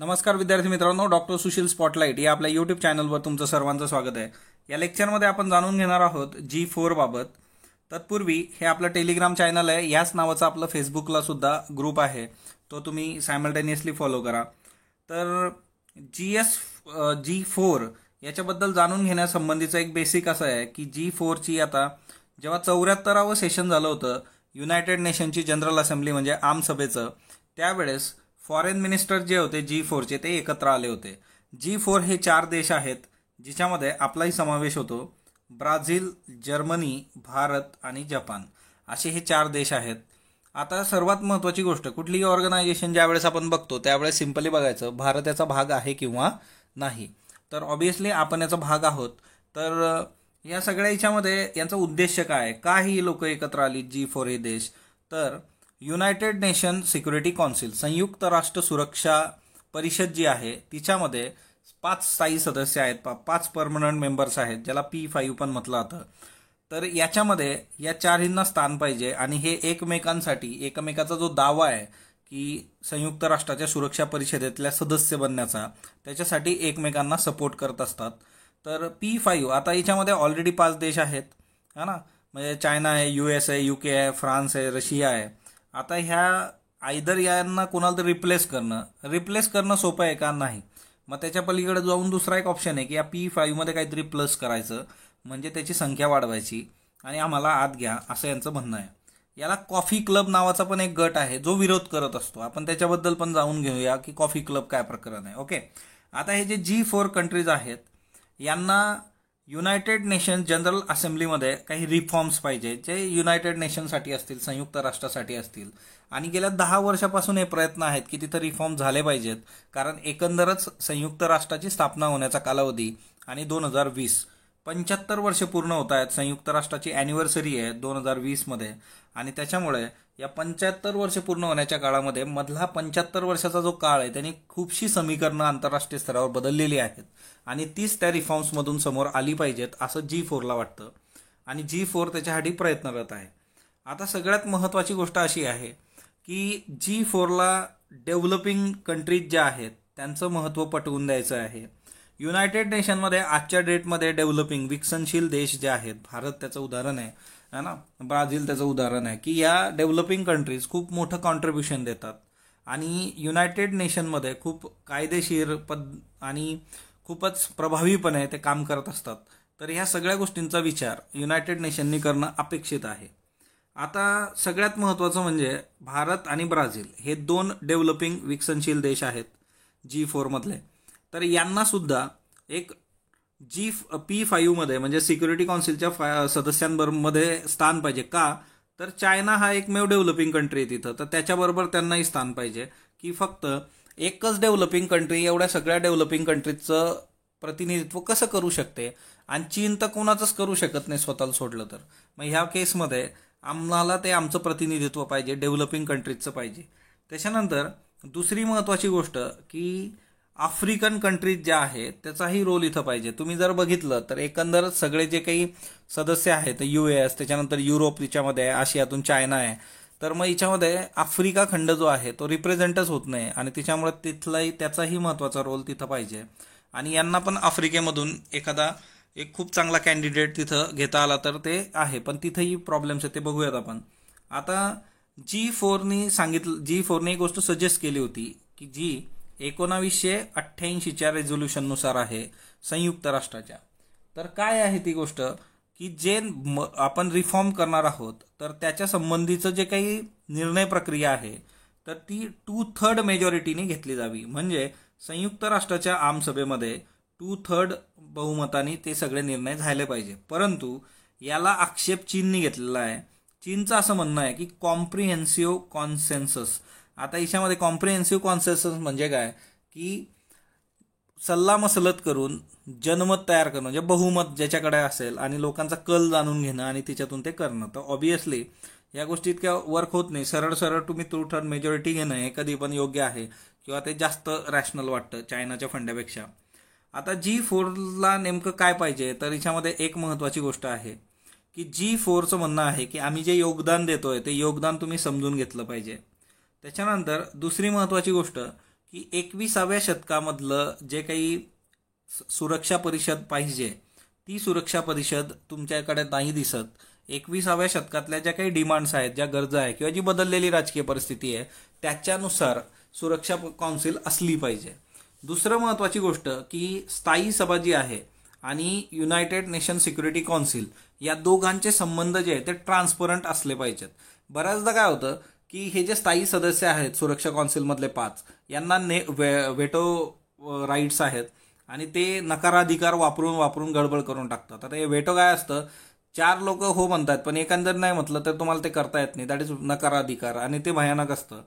नमस्कार विद्यार्थी मित्रांनो, डॉक्टर सुशील स्पॉटलाइट या आपल्या यूट्यूब चॅनलवर तुमचं सर्वांचं स्वागत आहे। या लेक्चरमध्ये आपण जाणून घेणार आहोत G4 बाबत। तत्पूर्वी हे आपलं टेलिग्राम चॅनल आहे, याच नावाचं आपलं फेसबुकला सुद्धा ग्रुप आहे, तो तुम्ही सायमल्टेनियसली फॉलो करा। तर G4 याच्याबद्दल जाणून घेण्यासंबंधीचं एक बेसिक असं आहे की G4 ची आता जेव्हा 74वे सेशन झालं होतं युनायटेड नेशनची जनरल असेंब्ली म्हणजे आमसभेचं, त्यावेळेस फॉरेन मिनिस्टर जे होते G4 चे ते एकत्र आले होते। G4 हे 4 देश आहेत जिच्यामध्ये आपलाही समावेश होतो। ब्राझील, जर्मनी, भारत आणि जपान असे हे 4 देश आहेत। आता सर्वात महत्त्वाची गोष्ट, कुठलीही ऑर्गनायझेशन ज्यावेळेस आपण बघतो त्यावेळेस सिंपली बघायचं भारत याचा भाग आहे किंवा नाही। तर ऑब्व्हियसली आपण याचा भाग आहोत। तर या सगळ्या याच्यामध्ये यांचा उद्देश काय, का ही लोक एकत्र आली G4 हे देश, तर युनायटेड नेशन सिक्युरिटी काउन्सिल संयुक्त राष्ट्र सुरक्षा परिषद जी आहे तिच्यामध्ये 5 स्थायी सदस्य आहेत, 5 परमनंट मेंबर्स आहेत, ज्याला P5 पण म्हटलं जातं। तर याच्यामध्ये या 4 स्थान पाहिजे आणि हे एकमेकाचा जो दावा आहे की संयुक्त राष्ट्राच्या सुरक्षा परिषदेतल्या सदस्य बनण्याचा, त्याच्यासाठी एकमेकांना सपोर्ट करत असतात। तर P5 आता याच्यामध्ये ऑलरेडी 5 देश आहेत है ना, म्हणजे चायना आहे, US आहे, UK आहे, फ्रान्स आहे, रशिया आहे। आता ह्या आयदर यांना कोणाला तरी रिप्लेस करणं सोपं आहे का, नाही। मग त्याच्या पलीकडे जाऊन दुसरा एक ऑप्शन आहे की या P5 मध्ये काहीतरी प्लस करायचं, म्हणजे त्याची संख्या वाढवायची आणि आम्हाला आत घ्या, असं यांचं म्हणणं आहे। याला कॉफी क्लब नावाचा पण एक गट आहे जो विरोध करत असतो, आपण त्याच्याबद्दल पण जाऊन घेऊया की कॉफी क्लब काय प्रकरण आहे। ओके, आता हे जे G4 कंट्रीज आहेत यांना युनायटेड नेशन जनरल असेंब्लीमध्ये काही रिफॉर्म्स पाहिजे जे युनायटेड नेशनसाठी असतील, संयुक्त राष्ट्रासाठी असतील, आणि गेल्या 10 वर्षापासून हे प्रयत्न आहेत की तिथं रिफॉर्म झाले पाहिजेत, कारण एकंदरच संयुक्त राष्ट्राची स्थापना होण्याचा कालावधी आणि 2020 75 वर्ष पूर्ण होत आहेत। संयुक्त राष्ट्राची अॅनिव्हर्सरी आहे 2020 मध्ये, आणि त्याच्यामुळे या 75 वर्ष पूर्ण होण्याच्या काळामध्ये मधला 75 वर्षाचा जो काळ आहे त्यांनी खूपशी समीकरणं आंतरराष्ट्रीय स्तरावर बदललेली आहेत आणि तीच त्या रिफॉर्म्समधून समोर आली पाहिजेत असं G4ला वाटतं आणि G4 त्याच्यासाठी प्रयत्नरत आहे। आता सगळ्यात महत्त्वाची गोष्ट अशी आहे की G4ला डेव्हलपिंग कंट्रीज ज्या आहेत त्यांचं महत्त्व पटवून द्यायचं आहे। युनायटेड नेशनमध्ये आजच्या डेटमध्ये डेव्हलपिंग विकसनशील देश जे आहेत, भारत त्याचं उदाहरण आहे ना, ब्राझील त्याचं उदाहरण आहे, की या डेव्हलपिंग कंट्रीज खूप मोठं कॉन्ट्रीब्युशन देतात आणि युनायटेड नेशनमध्ये खूप कायदेशीर आणि खूपच प्रभावीपणे ते काम करत असतात। तर ह्या सगळ्या गोष्टींचा विचार युनायटेड नेशननी करणं अपेक्षित आहे। आता सगळ्यात महत्त्वाचं म्हणजे भारत आणि ब्राझील हे 2 डेव्हलपिंग विकसनशील देश आहेत G4 मधले, तर यांना सुद्धा एक P5 मध्ये म्हणजे सिक्युरिटी काउन्सिलच्या सदस्यांमध्ये स्थान पाहिजे। का, तर चायना हा एकमेव डेव्हलपिंग कंट्री आहे तिथं, तर त्याच्याबरोबर त्यांनाही स्थान पाहिजे, की फक्त एकच डेव्हलपिंग कंट्री एवढ्या सगळ्या डेव्हलपिंग कंट्रीजचं प्रतिनिधित्व कसं करू शकते, आणि चीन तर कोणाचंच करू शकत नाही स्वतःला सोडलं तर। मग ह्या केसमध्ये आम्हाला ते आमचं प्रतिनिधित्व पाहिजे, डेव्हलपिंग कंट्रीजचं पाहिजे। त्याच्यानंतर दुसरी महत्त्वाची गोष्ट की आफ्रिकन कंट्रीज ज्या आहेत त्याचाही रोल इथं पाहिजे। तुम्ही जर बघितलं तर एकंदरच सगळे जे काही सदस्य आहेत US, त्याच्यानंतर युरोप याच्यामध्ये आहे, आशियातून चायना आहे, तर मग याच्यामध्ये आफ्रिका खंड जो आहे तो रिप्रेझेंटच होत नाही आणि त्याच्यामुळे त्याचाही महत्त्वाचा रोल तिथं पाहिजे आणि यांना पण आफ्रिकेमधून एखादा एक खूप चांगला कॅन्डिडेट तिथं घेता आला तर ते आहे, पण तिथंही प्रॉब्लेम्स आहेत, ते बघूयात आपण। आता G4ने एक गोष्ट सजेस्ट केली होती की जी 1988च्या रेझोल्युशननुसार आहे संयुक्त राष्ट्राच्या। तर काय आहे ती गोष्ट की जे आपण रिफॉर्म करणार आहोत तर त्याच्या संबंधीचं जे काही निर्णय प्रक्रिया आहे तर ती 2/3 मेजॉरिटीने घेतली जावी, म्हणजे संयुक्त राष्ट्राच्या आमसभेमध्ये 2/3 बहुमताने ते सगळे निर्णय झाले पाहिजे। परंतु याला आक्षेप चीनने घेतलेला आहे। चीनचं असं म्हणणं आहे की कॉम्प्रिहेन्सिव्ह कॉन्सेन्सस, आता याच्यामध्ये कॉम्प्रिहेन्सिव्ह कॉन्सेन्सस म्हणजे काय, की सल्लामसलत करून जनमत तयार करणं, म्हणजे बहुमत ज्याच्याकडे असेल आणि लोकांचा कल जाणून घेणं आणि त्याच्यातून ते करणं। तर ऑब्व्हियसली या गोष्टी इतक्या वर्क होत नाही। सरळ तुम्ही 2/3 मेजॉरिटी घेणं हे कधी पण योग्य आहे किंवा ते जास्त रॅशनल वाटतं चायनाच्या फंड्यापेक्षा। आता G4ला नेमकं काय पाहिजे, तर याच्यामध्ये एक महत्त्वाची गोष्ट आहे की G4चं म्हणणं आहे की आम्ही जे योगदान देतोय ते योगदान तुम्ही समजून घेतलं पाहिजे। त्याच्यानंतर दुसरी महत्त्वाची गोष्ट की 21व्या शतकामधलं जे काही सुरक्षा परिषद पाहिजे ती सुरक्षा परिषद तुमच्याकडे नाही दिसत. 21व्या शतकातल्या ज्या काही डिमांड्स आहेत, ज्या गरजा आहे किंवा जी बदललेली राजकीय परिस्थिती आहे त्याच्यानुसार सुरक्षा काउन्सिल असली पाहिजे. दुसरं महत्त्वाची गोष्ट की स्थायी सभा जी आहे आणि युनायटेड नेशन सिक्युरिटी काउन्सिल या दोघांचे संबंध जे आहेत ते ट्रान्सपरंट असले पाहिजेत. बऱ्याचदा काय होतं की हे जे स्थायी सदस्य आहेत सुरक्षा काउन्सिलमधले 5 यांना वेटो राईट्स आहेत आणि ते नकाराधिकार वापरून वापरून गडबड करून टाकतात. आता हे वेटो काय असतं, 4 लोक हो म्हणतात पण एकंदर नाही म्हटलं तर तुम्हाला ते करता येत नाही. दॅट इज नकाराधिकार आणि ते भयानक असतं.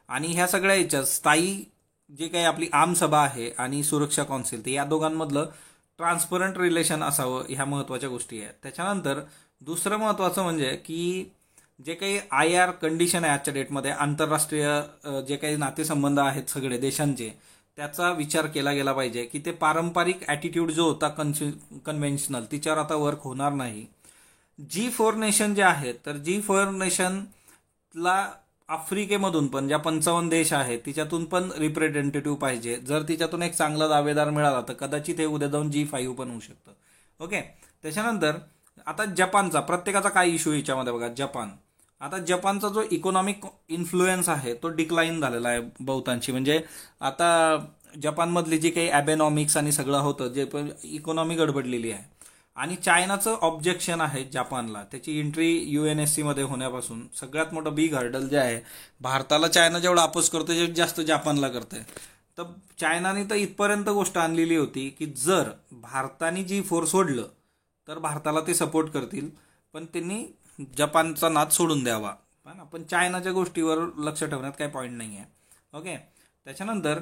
आणि ह्या सगळ्या याच्यात स्थायी जे काही आपली आमसभा आहे आणि सुरक्षा काउन्सिल ते या दोघांमधलं ट्रान्सपरंट रिलेशन असावं, ह्या महत्त्वाच्या गोष्टी आहेत. त्याच्यानंतर दुसरं महत्त्वाचं म्हणजे की जे काही IR कंडिशन आहे आजच्या डेटमध्ये, आंतरराष्ट्रीय जे काही नातेसंबंध आहेत सगळे देशांचे, त्याचा विचार केला गेला पाहिजे की ते पारंपरिक ॲटिट्यूड जो होता कन्व्हेन्शनल तिच्यावर आता वर्क होणार नाही. G4 नेशन जे आहेत तर G4 नेशनला आफ्रिकेमधून पण ज्या 55 देश आहेत तिच्यातून पण रिप्रेझेंटेटिव्ह पाहिजे. जर तिच्यातून एक चांगला दावेदार मिळाला तर कदाचित हे उद्या जाऊन G5 पण होऊ शकतं. ओके. त्याच्यानंतर आता जपानचा प्रत्येकाचा काय इश्यू याच्यामध्ये बघा. आता जपानचा जो इकॉनॉमिक इन्फ्लुएन्स आहे तो डिक्लाइन झालेला आहे बहुतांशी. म्हणजे आता जपानमधली जी काही ॲबेनॉमिक्स आणि सगळं होतं जे पण इकॉनॉमी गडबडलेली आहे. आणि चायनाचं ऑब्जेक्शन आहे जपानला, त्याची एंट्री UNSC मध्ये होण्यापासून सगळ्यात मोठं बिग हर्डल जे आहे, भारताला चायना जेवढा अपोज करतो ते जास्त जपानला करते. तर चायनाने तर इथपर्यंत गोष्ट आणलेली होती की जर भारताने G4 सोडलं तर भारताला ते सपोर्ट करतील, पण त्यांनी जपानचा नाद सोडून द्यावा. पण चायनाच्या गोष्टीवर लक्ष ठेवण्यात काही पॉईंट नाही आहे. ओके. त्याच्यानंतर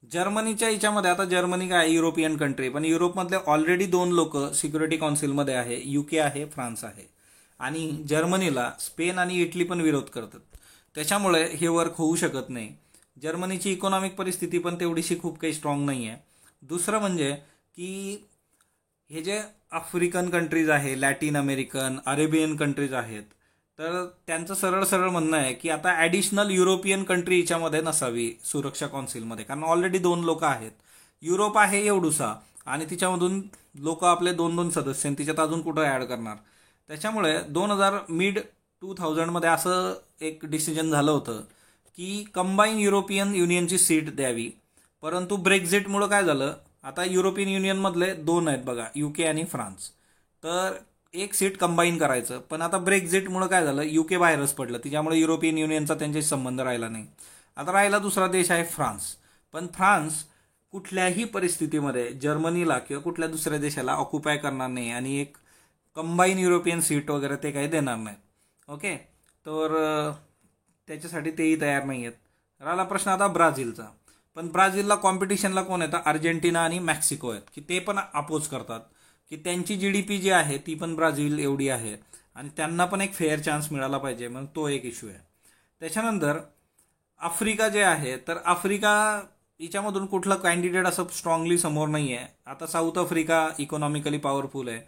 जर्मनीच्या याच्यामध्ये, आता जर्मनी काय युरोपियन कंट्री, पण युरोपमधले ऑलरेडी 2 लोक सिक्युरिटी काउन्सिलमध्ये आहे, UK आहे, फ्रान्स आहे. आणि जर्मनीला स्पेन आणि इटली पण विरोध करतात. त्याच्यामुळे हे वर्क होऊ शकत नाही. जर्मनीची इकॉनॉमिक परिस्थिती पण तेवढीशी खूप काही स्ट्रॉंग नाही आहे. दुसरं म्हणजे की हे जे आफ्रिकन कंट्रीज आहे, लॅटिन अमेरिकन, अरेबियन कंट्रीज आहेत, तर त्यांचं सरळ सरळ म्हणणं आहे की आता ॲडिशनल युरोपियन कंट्री याच्यामध्ये नसावी सुरक्षा काउन्सिलमध्ये, कारण ऑलरेडी 2 लोक आहेत. युरोप आहे एवढूसा आणि तिच्यामधून लोक आपले 2-2 सदस्य, तिच्यात अजून कुठं ॲड करणार. त्याच्यामुळे मिड 2000 मध्ये असं एक डिसिजन झालं होतं की कंबाईन युरोपियन युनियनची सीट द्यावी. परंतु ब्रेक्झिटमुळे काय झालं, आता युरोपियन युनियनमधले 2 आहेत बघा, UK आणि फ्रान्स, तर एक सीट कंबाईन करायचं. पण आता ब्रेक्झिटमुळे काय झालं, UK बाहेरच पडलं, त्याच्यामुळे युरोपियन युनियनचा त्यांच्याशी संबंध राहिला नाही. आता राहिला दुसरा देश आहे फ्रान्स. पण फ्रान्स कुठल्याही परिस्थितीमध्ये जर्मनीला किंवा कुठल्या दुसऱ्या देशाला ऑक्युपाय करणार नाही आणि एक कंबाईन युरोपियन सीट वगैरे ते काही देणार नाहीत. ओके. तर त्याच्यासाठी तेही तयार नाही आहेत. राहिला प्रश्न आता ब्राझीलचा. पण ब्राझीलला कॉम्पिटिशनला कोण येतं, अर्जेंटिना आणि मेक्सिको आहेत, की ते पण अपोज करतात की त्यांची GDP जी आहे ती पण ब्राझील एवढी आहे आणि त्यांना पण एक फेअर चान्स मिळाला पाहिजे. मग तो एक इश्यू आहे. त्याच्यानंतर आफ्रिका जे आहे, तर आफ्रिका हिच्यामधून कुठलं कॅन्डिडेट असं स्ट्रॉंगली समोर नाही आहे. आता साऊथ आफ्रिका इकॉनॉमिकली पॉवरफुल आहे,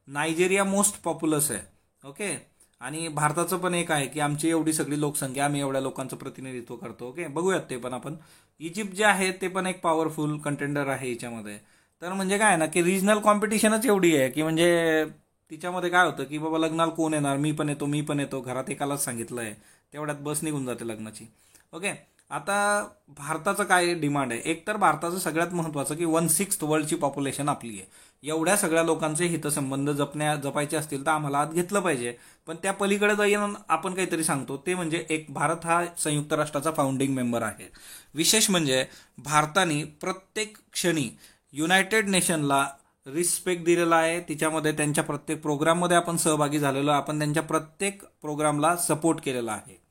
नायजेरिया मोस्ट पॉप्युलस आहे. ओके. आणि भारताचं पण एक आहे की आमची एवढी सगळी लोकसंख्या, आम्ही एवढ्या लोकांचं प्रतिनिधित्व करतो. ओके. बघूयात ते पण आपण. इजिप्त जे आहे ते पण एक पॉवरफुल कंटेंडर आहे याच्यामध्ये. तर म्हणजे काय ना की रिजनल कॉम्पिटिशनच एवढी आहे की म्हणजे तिच्यामध्ये काय होतं की बाबा लग्नाला कोण येणार, मी पण येतो, घरात एकालाच सांगितलं आहे, तेवढ्यात बस निघून जाते लग्नाची. ओके. आता भारताचं काय डिमांड आहे, एक तर भारताचं सगळ्यात महत्त्वाचं की 1/6 वर्ल्डची पॉप्युलेशन आपली आहे. एवढ्या सगळ्या लोकांचे हितसंबंध जपायचे असतील तर आम्हाला आत घेतलं पाहिजे. पण त्या पलीकडे जाऊन आपण काहीतरी सांगतो, ते म्हणजे एक भारत हा संयुक्त राष्ट्राचा फाउंडिंग मेंबर आहे. विशेष म्हणजे भारताने प्रत्येक क्षणी युनायटेड नेशनला रिस्पेक्ट दिलेला आहे. तिच्यामध्ये त्यांच्या प्रत्येक प्रोग्राममध्ये आपण सहभागी झालेलो, आपण त्यांच्या प्रत्येक प्रोग्रामला सपोर्ट केलेला आहे.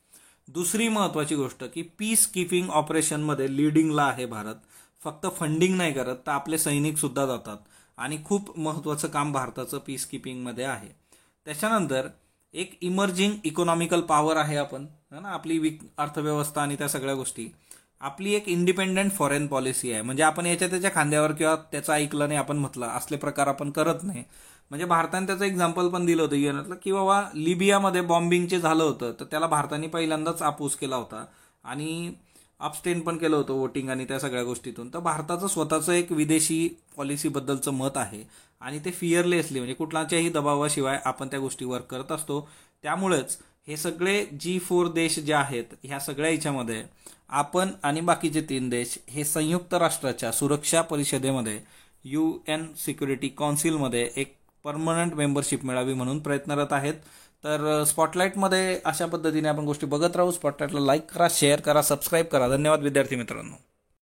दुसरी महत्त्वाची गोष्ट की पीस कीपिंग ऑपरेशनमध्ये लिडिंगला आहे भारत. फक्त फंडिंग नाही करत तर आपले सैनिक सुद्धा जातात आणि खूप महत्त्वाचं काम भारताचं पीस कीपिंगमध्ये आहे. त्याच्यानंतर एक इमर्जिंग इकॉनॉमिकल पॉवर आहे आपण, ना, आपली अर्थव्यवस्था आणि त्या सगळ्या गोष्टी. आपली एक इंडिपेंडेंट फॉरेन पॉलिसी आहे. म्हणजे आपण याच्या त्याच्या खांद्यावर किंवा त्याचं ऐकलं नाही आपण म्हटलं असले प्रकार आपण करत नाही. म्हणजे भारताने त्याचं एक्झाम्पल पण दिलं होतं युएनला की बाबा लिबियामध्ये बॉम्बिंगचे झालं होतं तर त्याला भारताने पहिल्यांदाच अपोज केला होता आणि अपस्टेन पण केलं होतं वोटिंग आणि त्या सगळ्या गोष्टीतून. तर भारताचं स्वतःचं एक विदेशी पॉलिसीबद्दलचं मत आहे आणि ते फिअरलेसली म्हणजे कुठल्याच्याही दबावाशिवाय आपण त्या गोष्टी वर्क करत असतो. त्यामुळेच हे सगळे G4 देश जे आहेत ह्या सगळ्या ह्याच्यामध्ये आपण आणि बाकीचे 3 देश हे संयुक्त राष्ट्राच्या सुरक्षा परिषदेमध्ये UN सिक्युरिटी काउन्सिलमध्ये एक परमनंट मेंबरशिप मिळावी म्हणून प्रयत्नरत आहेत. तर स्पॉटलाईटमध्ये अशा पद्धतीने आपण गोष्टी बघत राहू. स्पॉटलाईटला लाईक करा, शेअर करा, सबस्क्राईब करा. धन्यवाद विद्यार्थी मित्रांनो.